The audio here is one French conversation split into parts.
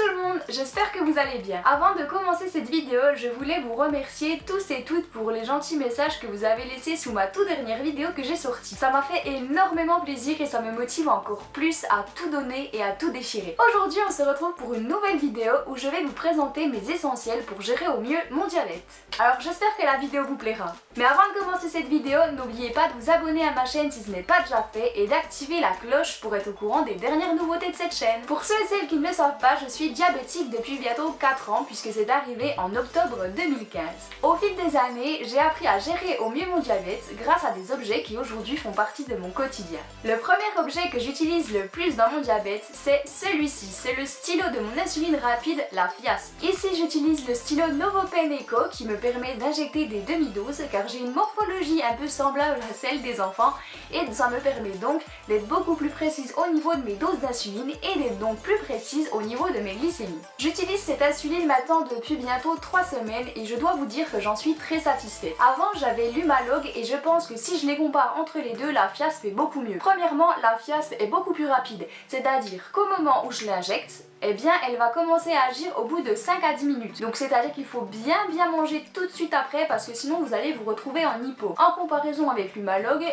tout le monde, j'espère que vous allez bien. Avant de commencer cette vidéo, je voulais vous remercier tous et toutes pour les gentils messages que vous avez laissés sous ma toute dernière vidéo que j'ai sortie. Ça m'a fait énormément plaisir et ça me motive encore plus à tout donner et à tout déchirer. Aujourd'hui, on se retrouve pour une nouvelle vidéo où je vais vous présenter mes essentiels pour gérer au mieux mon diabète. Alors j'espère que la vidéo vous plaira. Mais avant de commencer cette vidéo, n'oubliez pas de vous abonner à ma chaîne si ce n'est pas déjà fait et d'activer la cloche pour être au courant des dernières nouveautés de cette chaîne. Pour ceux et celles qui ne le savent pas, je suis diabétique depuis bientôt 4 ans puisque c'est arrivé en octobre 2015. Au fil des années, j'ai appris à gérer au mieux mon diabète grâce à des objets qui aujourd'hui font partie de mon quotidien. Le premier objet que j'utilise le plus dans mon diabète, c'est celui-ci. C'est le stylo de mon insuline rapide, la Fiasp. Ici, j'utilise le stylo NovoPen Eco qui me permet d'injecter des demi-doses car j'ai une morphologie un peu semblable à celle des enfants et ça me permet donc d'être beaucoup plus précise au niveau de mes doses d'insuline et d'être donc plus précise au niveau de mes glycémies. J'utilise cette insuline maintenant depuis bientôt 3 semaines et je dois vous dire que j'en suis très satisfaite. Avant j'avais l'Humalog et je pense que si je les compare entre les deux, la Fiasp est beaucoup mieux. Premièrement, la Fiasp est beaucoup plus rapide, c'est-à-dire qu'au moment où je l'injecte, eh bien elle va commencer à agir au bout de 5 à 10 minutes. Donc c'est-à-dire qu'il faut bien manger tout de suite après parce que sinon vous allez vous retrouver en hypo. En comparaison avec l'Humalog,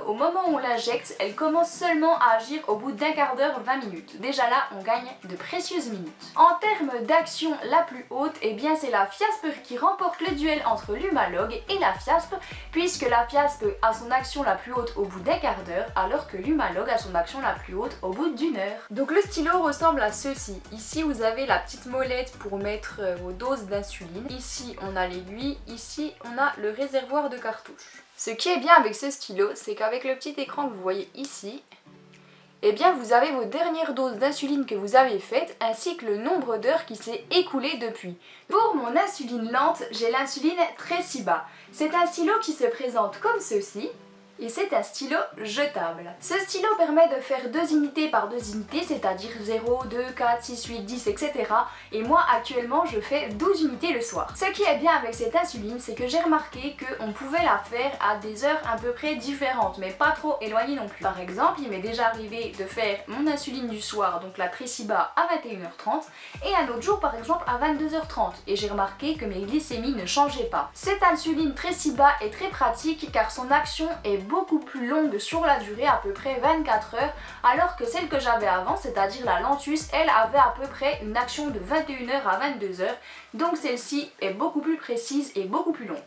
au moment où on l'injecte, elle commence seulement à agir au bout d'un quart d'heure, 20 minutes. Déjà là, on gagne de précieuses minutes. En termes d'action la plus haute, eh bien c'est la Fiasp qui remporte le duel entre l'Humalog et la Fiasp puisque la Fiasp a son action la plus haute au bout d'un quart d'heure alors que l'Humalog a son action la plus haute au bout d'une heure. Donc le stylo ressemble à ceci. Ici vous avez la petite molette pour mettre vos doses d'insuline. Ici on a l'aiguille, ici on a le réservoir de cartouches. Ce qui est bien avec ce stylo, c'est qu'avec le petit écran que vous voyez ici, eh bien vous avez vos dernières doses d'insuline que vous avez faites ainsi que le nombre d'heures qui s'est écoulé depuis. Pour mon insuline lente, j'ai l'insuline Tresiba. C'est un stylo qui se présente comme ceci. Et c'est un stylo jetable. Ce stylo permet de faire 2 unités par 2 unités, c'est-à-dire 0, 2, 4, 6, 8, 10, etc. Et moi actuellement je fais 12 unités le soir. Ce qui est bien avec cette insuline, c'est que j'ai remarqué qu'on pouvait la faire à des heures à peu près différentes, mais pas trop éloignées non plus. Par exemple, il m'est déjà arrivé de faire mon insuline du soir, donc la Tresiba à 21h30, et un autre jour par exemple à 22h30. Et j'ai remarqué que mes glycémies ne changeaient pas. Cette insuline Tresiba est très pratique car son action est beaucoup plus longue sur la durée, à peu près 24 heures, alors que celle que j'avais avant, c'est-à-dire la Lantus, elle avait à peu près une action de 21h à 22h, donc celle-ci est beaucoup plus précise et beaucoup plus longue.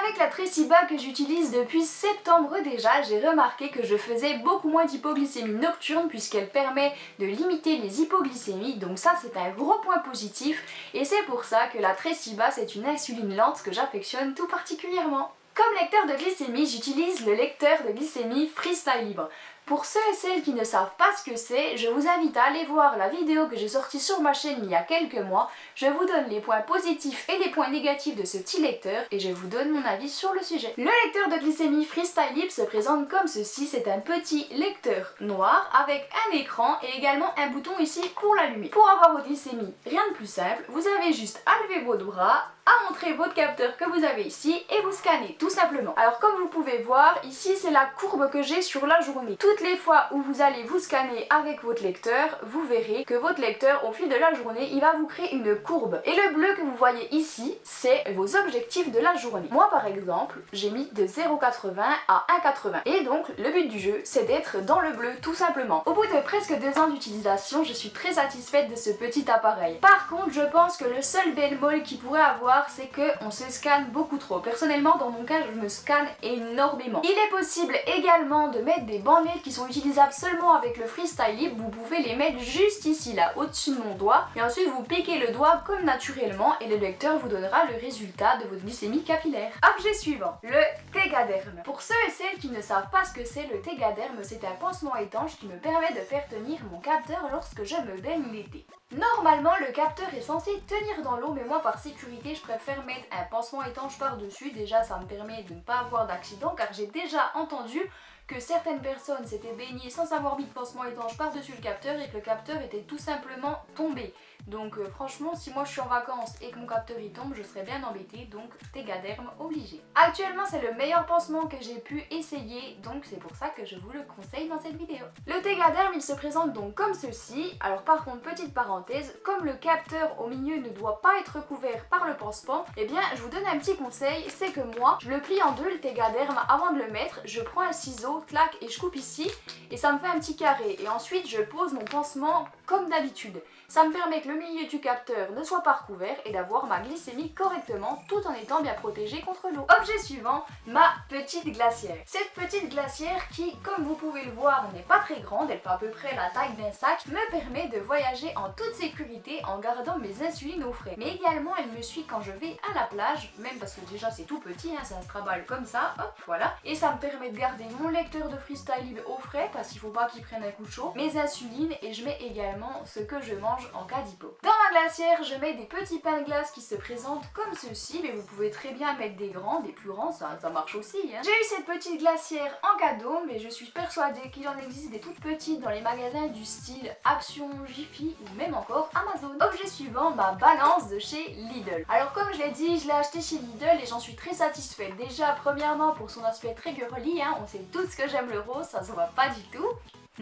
Avec la Tresiba que j'utilise depuis septembre déjà, j'ai remarqué que je faisais beaucoup moins d'hypoglycémie nocturne puisqu'elle permet de limiter les hypoglycémies, donc ça c'est un gros point positif et c'est pour ça que la Tresiba c'est une insuline lente que j'affectionne tout particulièrement. Comme lecteur de glycémie, j'utilise le lecteur de glycémie Freestyle Libre. Pour ceux et celles qui ne savent pas ce que c'est, je vous invite à aller voir la vidéo que j'ai sortie sur ma chaîne il y a quelques mois. Je vous donne les points positifs et les points négatifs de ce petit lecteur et je vous donne mon avis sur le sujet. Le lecteur de glycémie Freestyle Libre se présente comme ceci, c'est un petit lecteur noir avec un écran et également un bouton ici pour l'allumer. Pour avoir votre glycémie, rien de plus simple, vous avez juste à lever votre bras, à montrer votre capteur que vous avez ici et vous scannez tout simplement. Alors comme vous pouvez voir, ici c'est la courbe que j'ai sur la journée. Toutes les fois où vous allez vous scanner avec votre lecteur, vous verrez que votre lecteur au fil de la journée, il va vous créer une courbe. Et le bleu que vous voyez ici, c'est vos objectifs de la journée. Moi par exemple, j'ai mis de 0,80 à 1,80. Et donc le but du jeu, c'est d'être dans le bleu tout simplement. Au bout de presque 2 ans d'utilisation, je suis très satisfaite de ce petit appareil. Par contre, je pense que le seul bémol qu'il pourrait avoir, c'est qu'on se scanne beaucoup trop. Personnellement, dans mon cas, je me scanne énormément. Il est possible également de mettre des bandelettes qui sont utilisables seulement avec le Freestyle Libre. Vous pouvez les mettre juste ici, là, au-dessus de mon doigt. Et ensuite, vous piquez le doigt comme naturellement et le lecteur vous donnera le résultat de votre glycémie capillaire. Objet suivant, le Tegaderm. Pour ceux et celles qui ne savent pas ce que c'est, le Tegaderm, c'est un pansement étanche qui me permet de faire tenir mon capteur lorsque je me baigne l'été. Normalement, le capteur est censé tenir dans l'eau, mais moi, par sécurité, je préfère mettre un pansement étanche par-dessus. Déjà, ça me permet de ne pas avoir d'accident, car j'ai déjà entendu que certaines personnes s'étaient baignées sans avoir mis de pansement étanche par-dessus le capteur et que le capteur était tout simplement tombé. Donc franchement, si moi je suis en vacances et que mon capteur y tombe, je serais bien embêtée, donc Tegaderm obligé. Actuellement c'est le meilleur pansement que j'ai pu essayer, donc c'est pour ça que je vous le conseille dans cette vidéo. Le Tegaderm il se présente donc comme ceci. Alors par contre, petite parenthèse, comme le capteur au milieu ne doit pas être couvert par le pansement, eh bien je vous donne un petit conseil, c'est que moi je le plie en deux le Tegaderm avant de le mettre, je prends un ciseau, clac et je coupe ici et ça me fait un petit carré et ensuite je pose mon pansement comme d'habitude. Ça me permet que le milieu du capteur ne soit pas recouvert et d'avoir ma glycémie correctement tout en étant bien protégée contre l'eau. Objet suivant, ma petite glacière. Cette petite glacière qui, comme vous pouvez le voir, n'est pas très grande, elle fait à peu près la taille d'un sac, me permet de voyager en toute sécurité en gardant mes insulines au frais. Mais également elle me suit quand je vais à la plage, même parce que déjà c'est tout petit, ça se traballe comme ça, hop voilà. Et ça me permet de garder mon lecteur de freestyle au frais parce qu'il faut pas qu'il prenne un coup de chaud, mes insulines et je mets également ce que je mange en cas d'hypo. Dans ma glacière, je mets des petits pains de glace qui se présentent comme ceci, mais vous pouvez très bien mettre des grands, des plus grands, ça marche aussi. J'ai eu cette petite glacière en cadeau, mais je suis persuadée qu'il en existe des toutes petites dans les magasins du style Action, Jiffy ou même encore Amazon. Objet suivant, ma balance de chez Lidl. Alors comme je l'ai dit, je l'ai acheté chez Lidl et j'en suis très satisfaite. Déjà, premièrement pour son aspect très girly, on sait tous que j'aime le rose, ça se voit pas du tout.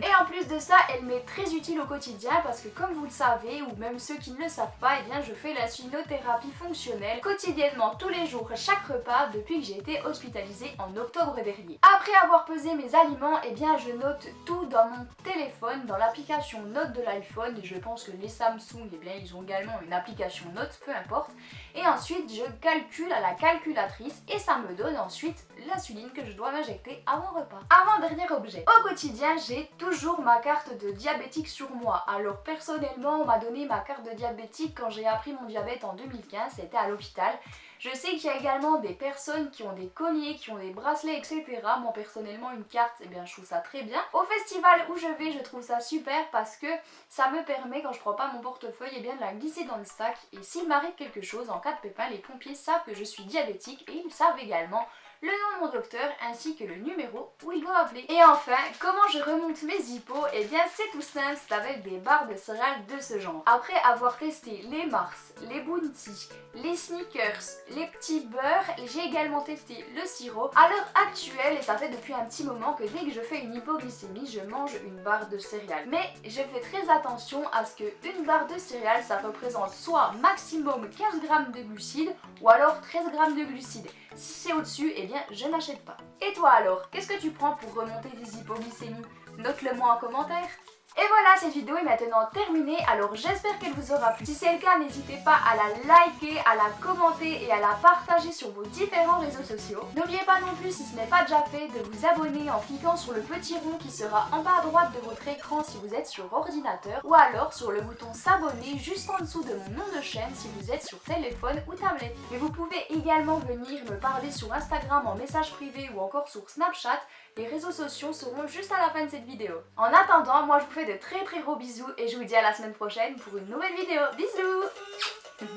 Et en plus de ça, elle m'est très utile au quotidien parce que comme vous le savez, ou même ceux qui ne le savent pas, eh bien je fais la insulinothérapie fonctionnelle quotidiennement tous les jours à chaque repas depuis que j'ai été hospitalisée en octobre dernier. Après avoir pesé mes aliments, eh bien je note tout dans mon téléphone, dans l'application Notes de l'iPhone, et je pense que les Samsung, eh bien ils ont également une application Notes, peu importe. Et ensuite je calcule à la calculatrice et ça me donne ensuite l'insuline que je dois m'injecter à mon repas. Avant-dernier objet. Au quotidien, j'ai toujours ma carte de diabétique sur moi. Alors personnellement, on m'a donné ma carte de diabétique quand j'ai appris mon diabète en 2015, c'était à l'hôpital. Je sais qu'il y a également des personnes qui ont des colliers, qui ont des bracelets, etc. Moi personnellement, une carte, eh bien je trouve ça très bien. Au festival où je vais, je trouve ça super parce que ça me permet, quand je prends pas mon portefeuille, eh bien de la glisser dans le sac. Et s'il m'arrive quelque chose, en cas de pépin, les pompiers savent que je suis diabétique et ils savent également le nom de mon docteur ainsi que le numéro où il doit appeler. Et enfin, comment je remonte mes hippos? Eh bien c'est tout simple, c'est avec des barres de céréales de ce genre. Après avoir testé les Mars, les Bounty, les Snickers, les petits beurres, j'ai également testé le sirop. À l'heure actuelle, et ça fait depuis un petit moment que dès que je fais une hypoglycémie, je mange une barre de céréales. Mais je fais très attention à ce que une barre de céréales, ça représente soit maximum 15 grammes de glucides ou alors 13 grammes de glucides. Si c'est au-dessus, eh bien je n'achète pas. Et toi alors, qu'est-ce que tu prends pour remonter tes hypoglycémies? Note-le moi en commentaire. Et voilà, cette vidéo est maintenant terminée, alors j'espère qu'elle vous aura plu. Si c'est le cas, n'hésitez pas à la liker, à la commenter et à la partager sur vos différents réseaux sociaux. N'oubliez pas non plus, si ce n'est pas déjà fait, de vous abonner en cliquant sur le petit rond qui sera en bas à droite de votre écran si vous êtes sur ordinateur, ou alors sur le bouton s'abonner juste en dessous de mon nom de chaîne si vous êtes sur téléphone ou tablette. Mais vous pouvez également venir me parler sur Instagram en message privé ou encore sur Snapchat. Les réseaux sociaux seront juste à la fin de cette vidéo. En attendant, moi je vous fais de très gros bisous et je vous dis à la semaine prochaine pour une nouvelle vidéo. Bisous.